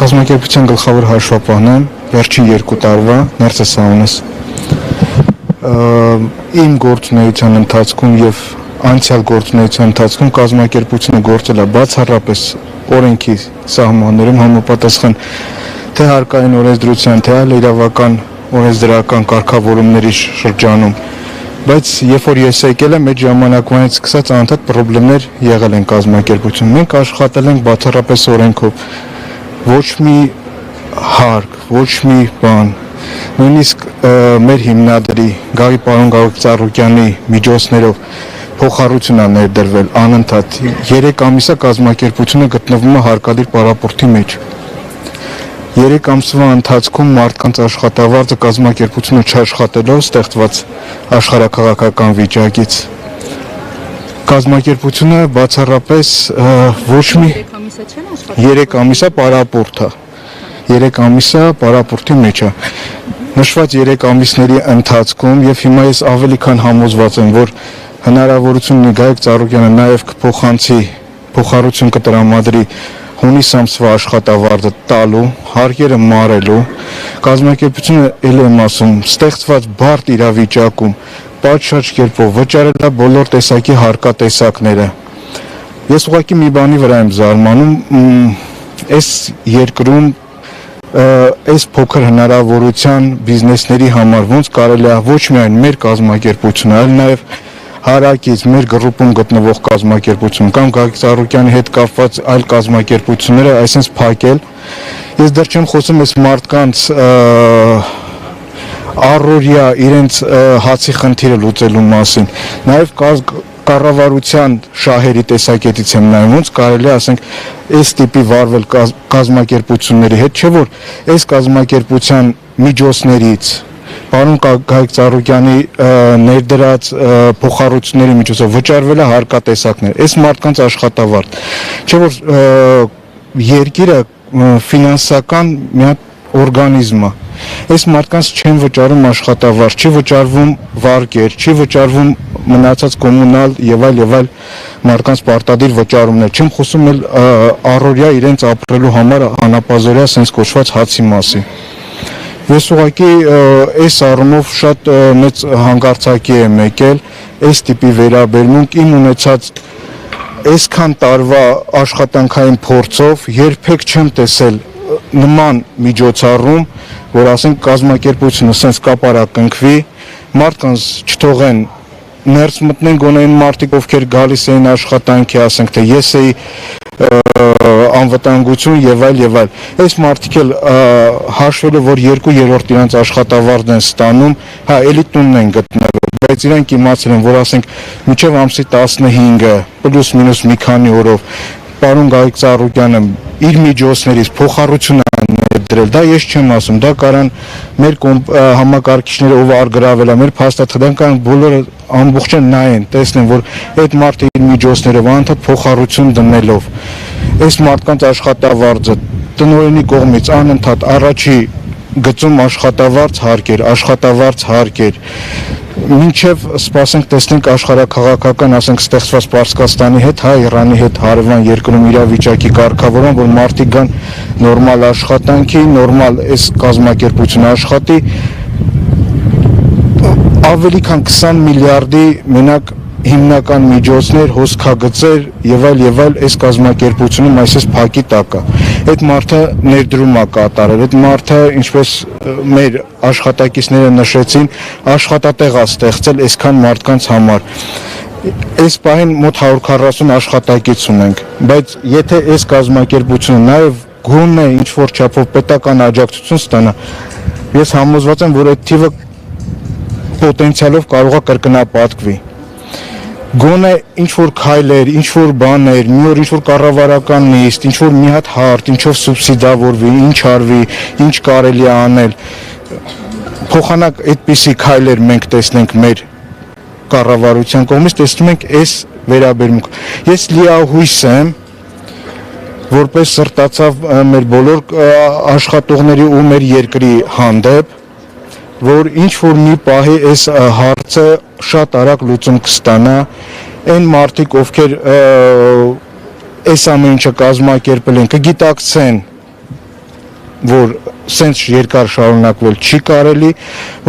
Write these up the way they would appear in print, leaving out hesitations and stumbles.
Կազմակերպության գլխավոր հաշվապահն եմ վերջին 2 տարվա Ներսես Սաունես։ Իմ գործունեության ընթացքում եւ անցյալ գործունեության ընթացքում կազմակերպությունը գործել է բացառապես օրենքի սահմաններում համապատասխան թե հարկային օրենսդրության, թե այլ իրավական օրենսդրական կարգավորումների շրջանում, բայց երբ որ ես եկել եմ, այդ ժամանակվանից սկսած անընդհատ խնդիրներ եղել են կազմակերպությունում։ Մենք աշխատել ենք բացառապես օրենքով, ոչ մի հարկ, ոչ մի բան, նույնիսկ մեր հիմնադրի պարոն Գագիկ Ծառուկյանի միջոցներով փոխառություն է ներդրվել անընդհատ 3 ամիսա կազմակերպությունը գտնվում է հարկադիր պարապորտի մեջ։ 3 ամսվա ընթացքում մարդկանց աշխատավարձը կազմակերպությունը չաշխատելով ստեղծված աշխարհաքաղաքական վիճակից կազմակերպությունը բացառապես ոչ մի 3 ամիսա պարապորտ է, 3 ամիսա պարապորտի մեջ է։ Նշված 3 ամիսների ընթացքում եւ հիմա ես ավելի քան համոզված եմ, որ հնարավորություն ունի Գագիկ Ծառուկյանը նաև կփոխանցի փոխառություն կտրամադրի հունիս ամսվա աշխատավարձը տալու, հարկերը մարելու, կազմակերպությունը ել եմ ասում, ստեղծված բարդ իրավիճակում պատշաճ կերպով վճարել է բոլոր տեսակի հարկատեսակները։ Ես ուղղակի մի բանի վրա եմ զարմանում, այս երկրում այս փոքր հնարավորության բիզնեսների համար ոնց կարելի է ոչ միայն մեր կազմակերպությունը, այլ նաև հարակից մեր գրուպում գտնվող կազմակերպություն կամ Գագիկ Ծառուկյանի հետ կապված այլ կազմակերպությունները այսպես փակել։ Ես դեռ չեմ խոսում այս մարդկանց առօրյա իրենց հացի խնդիրը լուծելու մասին։ Նաև կառավարության շահերի տեսակետից եմ նայում, ոնց կարելի է ասենք այս տիպի վարվել կազմակերպությունների հետ, չէ՞ որ այս կազմակերպության միջոցներից պարոն Գագիկ Ծառուկյանի ներդրած փոխառությունների միջոցով վճարվել է հարկատեսակներ, այս մարդկանց աշխատավարձ, չէ՞ որ երկիրը ֆինանսական մի հատ օրգանիզմ է, այս մարդկանց չեն վճարում աշխատավարձ, չի վճարվում վարկեր, չի վճարվում մնացած կոմունալ եւ այլ մարդկանց պարտադիր վճարումներ, չեմ խոսում էլ առօրյա իրենց ապրելու համար անապազորյա sense կոչված հացի մասին։ Ես ուղղակի այս առումով շատ մեծ հանգարցակի եմ եկել այս տիպի վերաբերմունք իմ ունեցած այսքան տարվա աշխատանքային փորձով երբեք չեմ տեսել նման միջոցառում, որ ասենք կազմակերպությունը sense կապարակնքվի, մարդկանց չթողեն ներս մտնեն գոնե այն մարդիկ, ովքեր գալիս էին աշխատանքի, ասենք թե ես էի անվտանգություն եւ այլ։ Այս մարդիկ էլ հաշվելով, որ 2/3 իրանց աշխատավարձն են ստանում, հա, էլի տունն են գտնվում, բայց իրանք իմացել են, որ ասենք մինչեւ ամսի 15-ը պլյուս մինուս մի քանի օրով պարոն Գագիկ Ծառուկյանը իր միջոցներից փոխառություն ներդրել, դա ես չեմ ասում, դա կարան մեր համակարգիչները ով արգրավել է, մեր փաստաթղթան բոլորը ամբողջը նայեն, տեսնեն, որ այդ մարդը իր միջոցներով անընդհատ փոխառություն դնելով այս մարդկանց աշխատավարձը տնօրենի կողմից անընդհատ առաջի գծում աշխատավարձ հարկեր, մինչև սպասենք տեսնենք աշխարհաքաղաքական, ասենք ստեղծված Պարսկաստանի հետ, Իրանի հետ հարևան երկրում իրավիճակի կարգավորման, որ մարդիկ գան նորմալ աշխատանքի, նորմալ այս կազմակերպությունը աշխատի, ավելի քան 20 միլիարդի մենակ հիմնական միջոցներ, հոսքագծեր եւ այլ այս կազմակերպությունում այսպես փակի տակ է։ Այդ մարդը ներդրում է կատարել, այդ մարդը, ինչպես մեր աշխատակիցները նշեցին, աշխատատեղ է ստեղծել այսքան մարդկանց համար։ Այս պահին մոտ 140 աշխատակից ունենք, բայց եթե այս կազմակերպությունը նաեւ գոնե ինչ-որ չափով պետական աջակցություն ստանա, ես համոզված եմ, որ այդ թիվը պոտենցիալով կարող է կրկնապատկվի։ Գոնե ինչ-որ քայլեր, ինչ-որ բաներ, մի օր ինչ-որ կառավարական նիստ, ինչ-որ մի հատ հարթ, ինչով սուբսիդավորվի, ինչ արվի, ինչ կարելի է անել։ Փոխանակ այդպիսի քայլեր մենք տեսնենք մեր կառավարության կողմից, տեսնում ենք այս վերաբերմունք։ Ես լիահույս եմ, որպես սրտացավ մեր բոլոր աշխատողների ու մեր երկրի հանդեպ, որ ինչ-որ մի պահի այս հարցը շատ արագ լուծում կստանա, այն մարդիկ, ովքեր այս ամեն ինչը կազմակերպել են, կգիտակցեն, որ սենց երկար շարունակվել չի կարելի,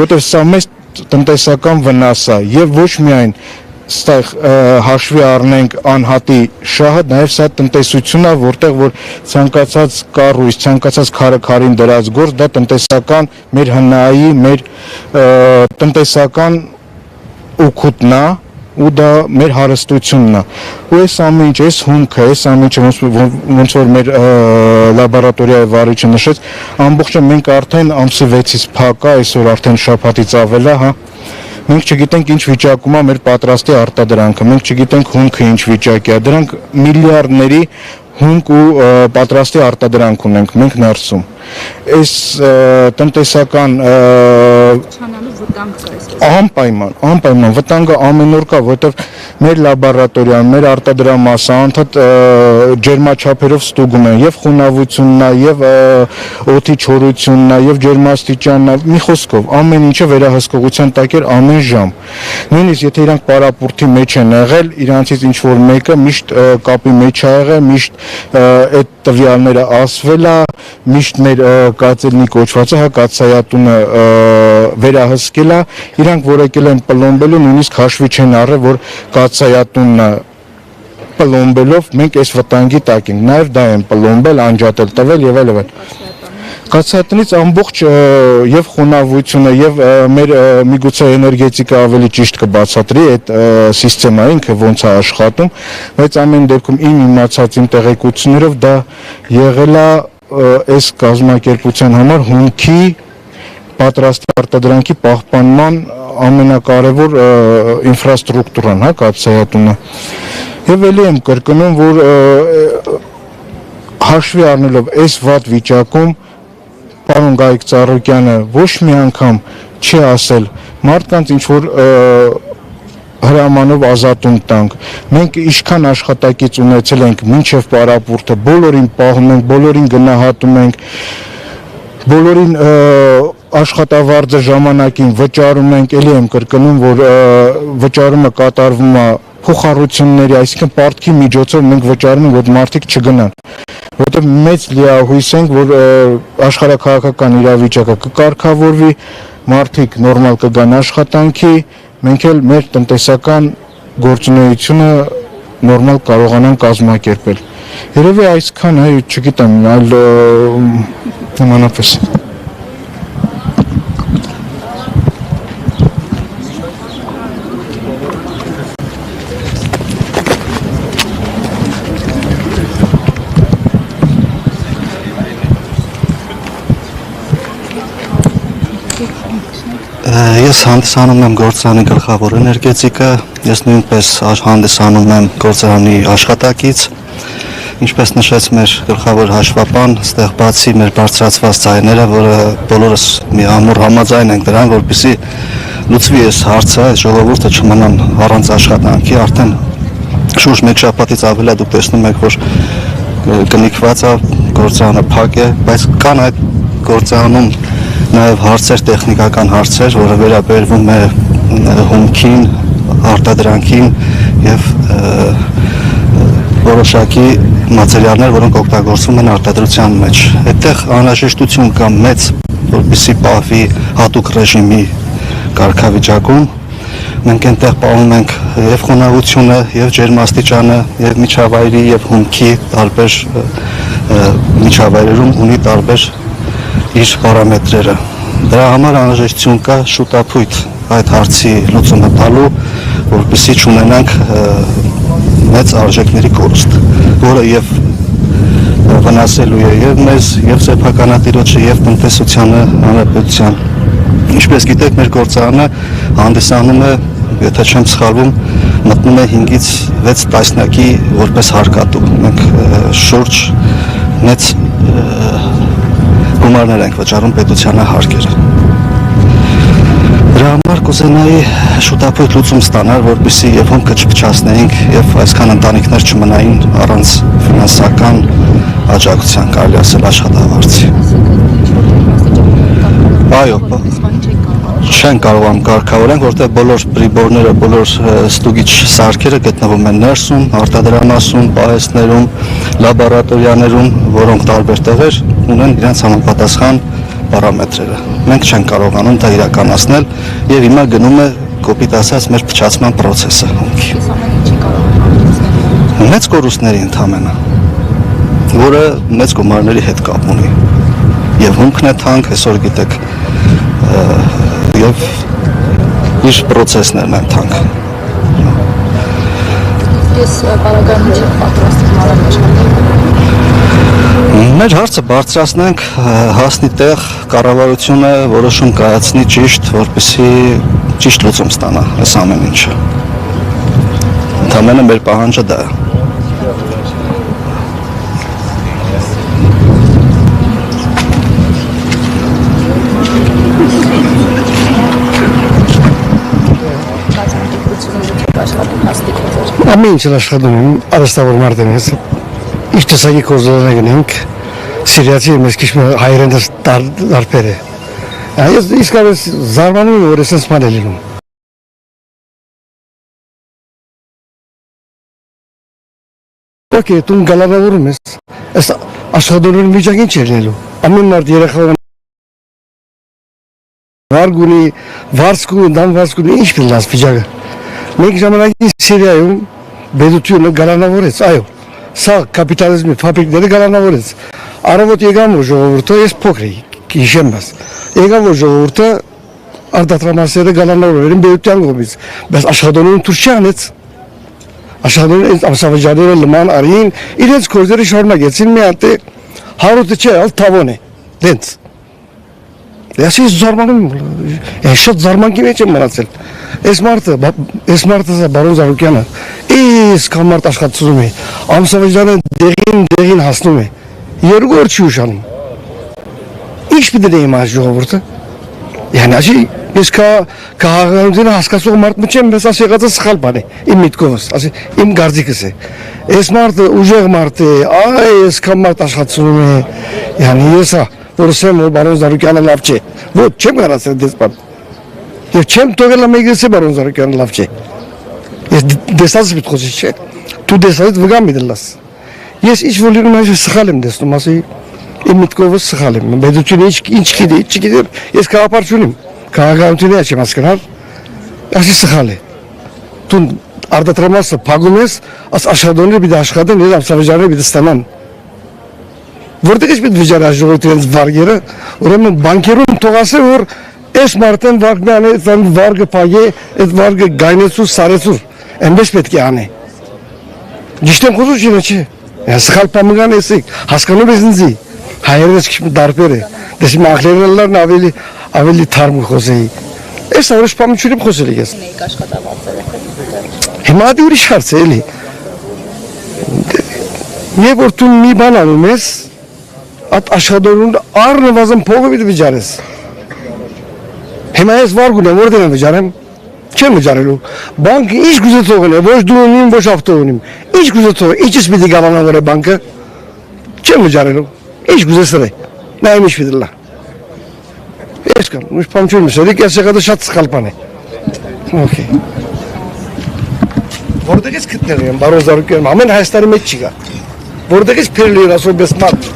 որտեղ սա մեծ տնտեսական վնաս է եւ ոչ միայն ստեղ հաշվի առնենք անհատի շահը, նաև սա տնտեսություն է, որտեղ որ ցանկացած կառույց, ցանկացած քարը-քարին դրած գործ, դա տնտեսական մեր հնայի, մեր տնտեսական օգուտն է, ու դա մեր հարստությունն է։ Ու այս ամեն ինչ, այս հումքը, այս ամեն ինչը ոնց որ մեր լաբորատորիայի վարիչը նշեց, ամբողջը մենք արդեն ամսի 6-ից փակ է, այսօր արդեն շաբաթից ավել է, հա։ Մենք չգիտենք ինչ վիճակում է մեր պատրաստի արտադրանքը, մենք չգիտենք հումքը ինչ վիճակի է, դրանք միլիարդների հումք ու պատրաստի արտադրանք ունենք մենք ներսում։ Այս տնտեսական անպայման վտանգը ամեն օր կա, որովհետև մեր լաբորատորիան, մեր արտադրամասը անդադ ջերմաչափերով ստուգում են եւ խոնավությունն է, եւ օդի չորությունն է, եւ ջերմաստիճանն է, մի խոսքով ամեն ինչը վերահսկողության տակ էր ամեն ժամ։ Նույնիսկ եթե իրանք պարապուրտի մեջ են եղել, իրանցից ինչ որ մեկը միշտ կապի մեջ ա եղել, միշտ այդ տվյալները ասվել է, միշտ մեր կացելնի կոչվածը, հա կացայատունը վերահսկել է, իրանք որ եկել են պլոմբելու, նույնիսկ հաշվի չեն առել, որ կացայատունը պլոմբելով մենք այս վտանգի տակ ենք, նաև դա են պլոմբել, անջատել, տվել եւ այլ։ Կացայատնից ամբողջ եւ խոնավությունը եւ մեր միգուցե էներգետիկա ավելի ճիշտ կբացատրի այդ սիստեմային, ինքը ոնց է աշխատում, բայց ամեն դեպքում իմ իմացած իմ տեղեկություններով դա եղել է այս կազմակերպության համար հումքի պատրաստի արտադրանքի պահպանման ամենակարևոր ինֆրաստրուկտուրան, հա, կացայատունը։ Եվ ելի եմ կրկնում, որ հաշվի առնելով այս վատ վիճակում պարոն Գայիկ Ծառուկյանը ոչ մի անգամ չի ասել մարդկանց ինչ որ հրամանով ազատում տանք։ Մենք ինչքան աշխատակից ունեցել ենք մինչև պարապուրտը, բոլորին պահում ենք, բոլորին գնահատում ենք, բոլորին աշխատավարձը ժամանակին վճարում ենք, ելի եմ կրկնում, որ վճարումը կատարվում է փոխառությունների, այսինքն պարտքի միջոցով մենք վճարում ենք, որ մարդիկ չգնան, որտեղ մեծ լիահույս ենք, որ աշխարհաքաղաքական իրավիճակը կկարգավորվի, մարդիկ նորմալ կգան աշխատանքի, մենք էլ մեր տնտեսական գործունեությունը նորմալ կարողանանք կազմակերպել։ Երևի այսքան, չգիտեմ, այլ նմանապես։ Ես հանդիսանում եմ գործարանի գլխավոր էներգետիկա, ես նույնպես հանդիսանում եմ գործարանի աշխատակից, ինչպես նշեց մեր գլխավոր հաշվապան, ստեղ բացի մեր բարձրացված ձայները, որը բոլորս մի ամուր համաձայն ենք դրան, որպեսզի լուծվի այս հարցը, այս ժողովուրդը չմնան առանց աշխատանքի, արդեն շուրջ մեկ շաբաթից ավել է դուք տեսնում եք, որ կնիկված է, գործարանը փակ է, բայց կան այդ գործարանում նաև հարցեր, տեխնիկական հարցեր, որը վերաբերվում է հումքին, արտադրանքին եւ որոշակի մատերիալներ, որոնք օգտագործվում են արտադրության մեջ։ Այդտեղ անհրաժեշտություն կա մեծ, որպեսզի պահվի հատուկ ռեժիմի կարգավիճակում։ Մենք այնտեղ պահում ենք եւ խոնավությունը, եւ ջերմաստիճանը, եւ միջավայրի եւ հումքի տարբեր միջավայրերում ունի տարբեր իր պարամետրերը։ Դրա համար անհրաժեշտություն կա շուտապույտ այդ հարցի լուծումը տալու, որպեսզի չունենանք մեծ արժեքների կորուստ, որը եւ վնասելու է եւ մեզ, եւ սեփականատիրոջը, եւ տնտեսությանը, հանրապետության։ Ինչպես գիտեք, մեր գործարանը հանդիսանում է, եթե չեմ սխալվում, մտնում է 5-ից 6 տասնյակի որպես հարկատու։ Մենք շուրջ մեծ գումարներ ենք վճարում պետությանը հարկերը։ Դրա համար կուզենայի շուտապույտ լուծում ստանալ, որպեսզի եւ հումքը չփչացնեինք եւ այսքան ընտանիքներ չմնային առանց ֆինանսական աջակցության, կարելի ասել աշխատավարձի։ Այո, չեն կարող կարգավորենք, որտեղ բոլոր պրիբորները, բոլոր ստուգիչ սարքերը գտնվում են ներսում, արտադրամասում, պահեստներում, լաբորատորիաներում, որոնք տարբեր տեղեր ունեն իրենց համապատասխան պարամետրերը։ Մենք չենք կարողանում դա իրականացնել եւ հիմա գնում է կոպիտ ասած մեր փչացման process-ը հումքի։ Մեծ կորուստների ընդհանրապես, որը մեծ գումարների հետ կապ ունի։ Եվ հումքն է թանկ, այսօր գիտեք, եւ իր process-ներն են թանկ։ Ես բարակայում չեմ պատրաստվում առաջ։ Մեր հարցը բարձրացնենք, հասնի տեղ, կառավարությունը որոշում կայացնի ճիշտ, որպեսզի ճիշտ լուծում ստանա այս ամեն ինչը։ Ընդհանրապես մեր պահանջը դա է։ Ամեն ինչ աշխատում եմ, արհեստավոր մարդ եմ ես։ Ինչ տեսակի գործողություններ գնենք, սիրիացի մեզ քիչ հայերեն տարբեր է։ Ես իսկապես զարմանում եմ, որ այսպես բան է լինում։ Օքեյ, դու գալավավորում ես։ Այս աշխատողների միջակին չի լինելու։ Ամեն մարդ երեխաները վարգունի, վարսկունի, դամվարսկունի ինչ պիտի վիճակը։ Մենք ժամանակին Սիրիայում բեդությունը գալանավորեց, այո, սա կապիտալիզմի ֆաբրիկները գալանավորեց։ Առավոտ եկան որ ժողովուրդը, ես փոքր էի, հիշեմ ես, եկան որ ժողովուրդը արտադրամասերը գալանավորել են բեդության կողմից, բայց աշխատողներն դուրս չանեց։ Աշխատողները ամսավճարները լման արին, իրենց գործերը շարունակեցին, մի հատ հարուտը չէ, ալ թավոն է, դենց։ Ես զարմանում եմ, շատ զարմանքի մեջ եմ մնացել։ Այս մարդը բարոն Զարուկյանը, իսկան մարդ աշխատում է, ամսավճարը դեղին հասնում է, 2 օր չի ուշանում։ Ինչ պիտի դեմ այս ժողովուրդը։ Yani acı biz kahramanlığını haskası Mart mıçem mesela şeygatı sıkal bana im mitkovuz ası im garzikisi es Mart ujeg Mart ay es kam Mart aşkatsını yani yesa orası mı Baron Zarukyan'ın lafçı bu çem garası despan ya çem togela megresi Baron Zarukyan'ın lafçı ya desaz bit koziçe tu desaz vegam midillas yes iş volüm acı sıkalım destum ası im mitkovuz sıkalım ben de hiç gidiyor es kaparçunum Քաղաքականությունի աչի մասկնար, ասի սխալ է։ Դու արտադրամասը փակում ես, աս աշխատողները պիտի աշխատեն, ես ամսավճարները պիտի ստանան։ Որտեղից պիտի վճարի ժողովրդի իրենց վարգերը, ուրեմն բանկերում թողասը որ այս մարդեն վարգն անի, այն վարգը փակե, այդ վարգը գայնեցու, սարեցու, այնպես պետք է անի։ Ճիշտ եմ խոսում չէ։ Սխալ բան էսիկ, հասկանում ես ինձ։ Հայերս քիչ դարբեր է։ Դες մախլերներն ավելի թարմ խոսեի։ Այս որոշ բան չունեմ խոսել ես։ Մեկ աշխատավարձերը։ Հիմա դու ուրիշ հարց է էլի։ Եվ որ դու մի բան անում ես, այդ աշխատողուն առնվազն փողը պիտի վճարես։ Հիմա ես վարգուն եմ, որտեղ եմ վճարեմ։ Չեմ վճարելու։ Բանկը ինչ գուզե թողն է, ոչ դու ունիմ, ոչ ավտո ունիմ։ Ինչ գուզե թող, ինչպես պիտի գավանավորե բանկը։ Չեմ վճարելու։ Ինչ գուզես ռե։ Նայեմ ինչ վիդլա։ Ես կամ ուշ պամչուն մսերի կեսեղը դա շատ սխալ բան է։ Okay։ Որտեղ ես գտնել եմ բարոն Զարուկյան, ամեն Հայաստանի մեջ չի գա։ Որտեղ ես փերել եմ ասոբես մարդ։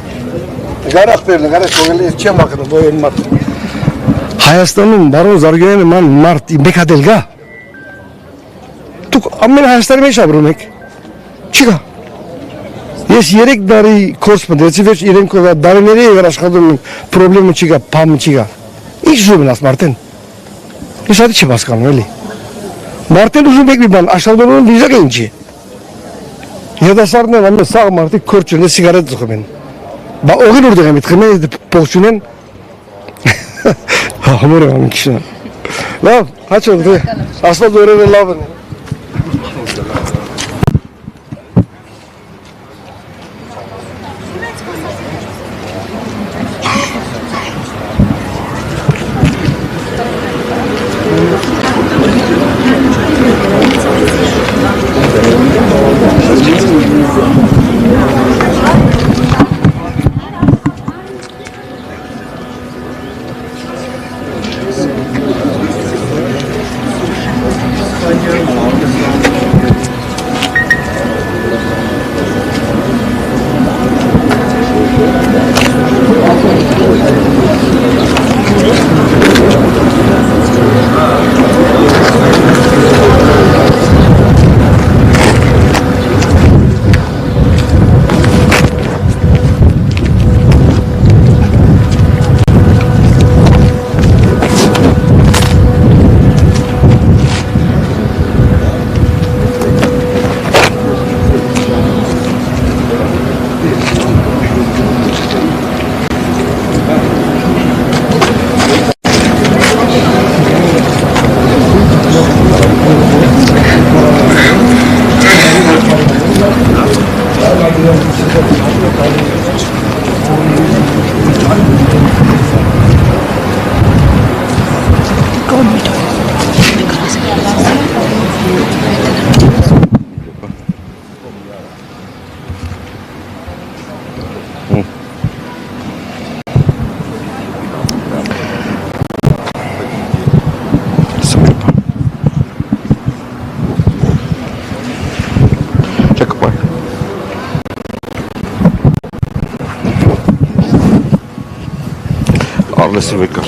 Գարախ փերել, գարախ թողել ես չեմ ակնում ոյեն մարդ։ Հայաստանում բարոն Զարուկյանը ման մարդ մեկ հատել գա։ Դուք ամեն Հայաստանի մեջ ապրում եք։ Չի գա։ Ես 3 տարի կուրս մտեցի, վերջ իրենք դարիների եւ աշխատում եմ, խնդրեմը չի գա, բանը չի գա։ Ինչ ուզում ես մարդեն։ Ես այդ չի հասկանում էլի։ Մարդեն ուզում եք մի բան, աշխատողն վիզա ինչի։ Հետասարն են ամեն սաղ մարդիկ կորչուն է սիգարետ ձուխում են։ Բա օղին ուրդեղ եմ իտխում են, պողջուն են։ Համոր եմ ամեն կիշնան։ Լավ, հաչոն, ասված օրերը լավ են։ Arlesi bekar.